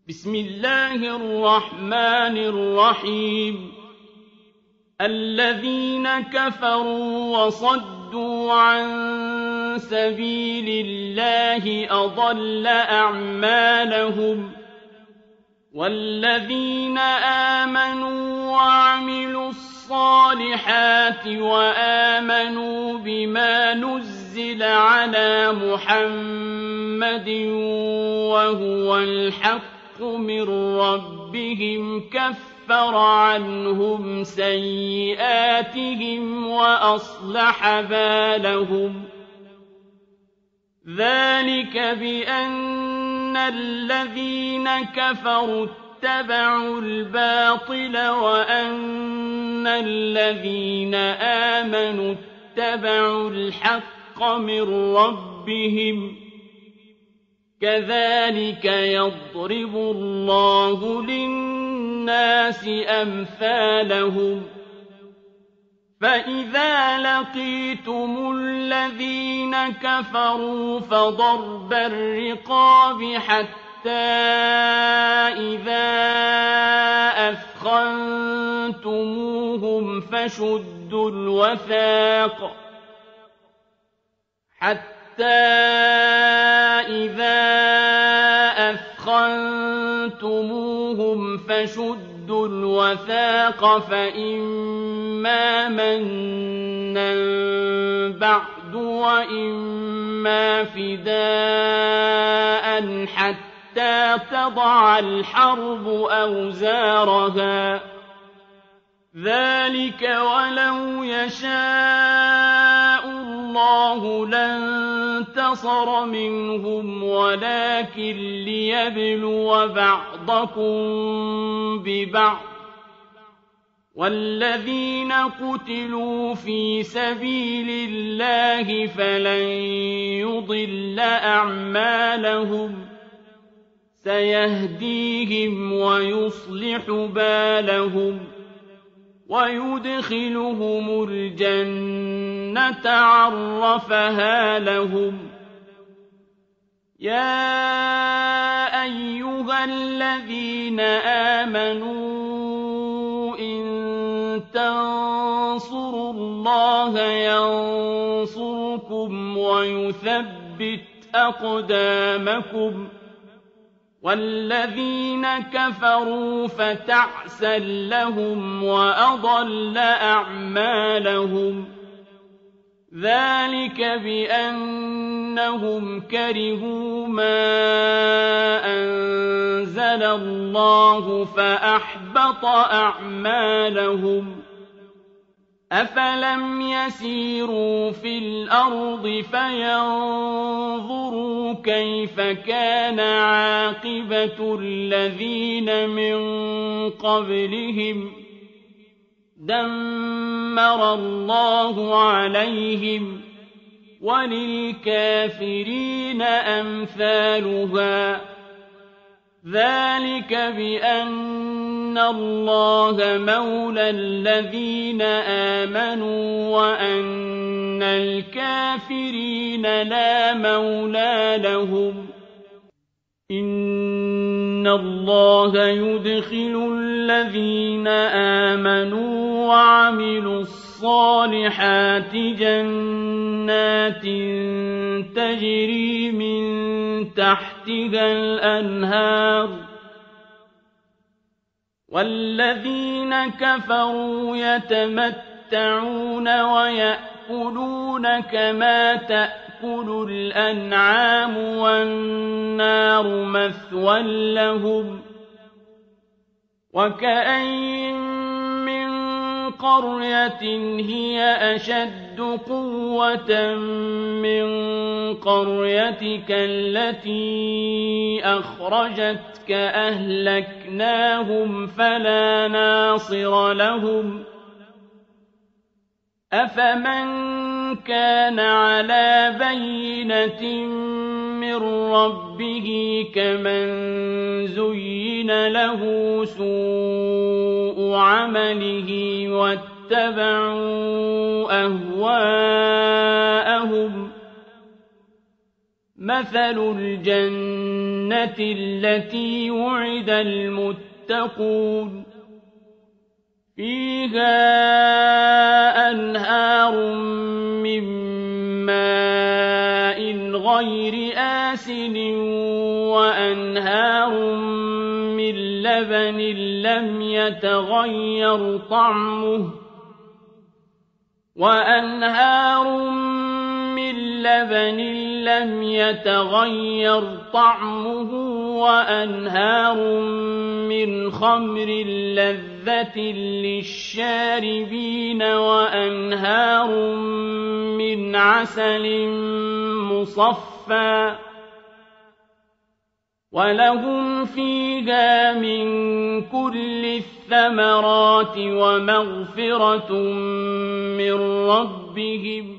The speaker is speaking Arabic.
بسم الله الرحمن الرحيم الذين كفروا وصدوا عن سبيل الله أضل أعمالهم والذين آمنوا وعملوا الصالحات وآمنوا بما نزل على محمد وهو الحق من ربهم كفر عنهم سيئاتهم وأصلح بالهم ذلك بأن الذين كفروا اتبعوا الباطل وأن الذين آمنوا اتبعوا الحق من ربهم كذلك يضرب الله للناس أمثالهم فإذا لقيتم الذين كفروا فضرب الرقاب حتى إذا أثخنتموهم فشدوا الوثاق فإما منا بعد وإما فداء حتى تضع الحرب أوزارها ذلك ولو يشاء الله لانتصر منهم ولكن ليبلو بعضكم ببعض والذين قتلوا في سبيل الله فلن يضل أعمالهم سيهديهم ويصلح بالهم ويدخلهم الجنة عرفها لهم يا أيها الذين آمنوا إن تنصروا الله ينصركم ويثبت أقدامكم والذين كفروا فتعسا لهم وأضل أعمالهم ذلك بأنهم كرهوا ما أنزل الله فأحبط أعمالهم أفلم يسيروا في الأرض فينظروا كيف كان عاقبة الذين من قبلهم دمر الله عليهم وللكافرين أمثالها ذلك بأن الله مولى الذين آمنوا وأن الكافرين لا مولى لهم إن الله يدخل الذين آمنوا وعملوا الصالحات جنات تجري من تحتها الأنهار والذين كفروا يتمتعون ويأكلون كما تأكل الأنعام والنار مثوى لهم وكأين من قرية هي أشد قوة من قريتك التي أخرجتك أهلكناهم فلا ناصر لهم أفمن كان على بينة من ربه كمن زين له سوء عمله واتبعوا أهواءهم مثل الجنة التي وعد المتقون فيها أنهار من ماء غير آسن وأنهار من لبن لم يتغير طعمه وأنهار من خمر لذة للشاربين وأنهار من عسل مصفى ولهم فيها من كل الثمرات ومغفرة من ربهم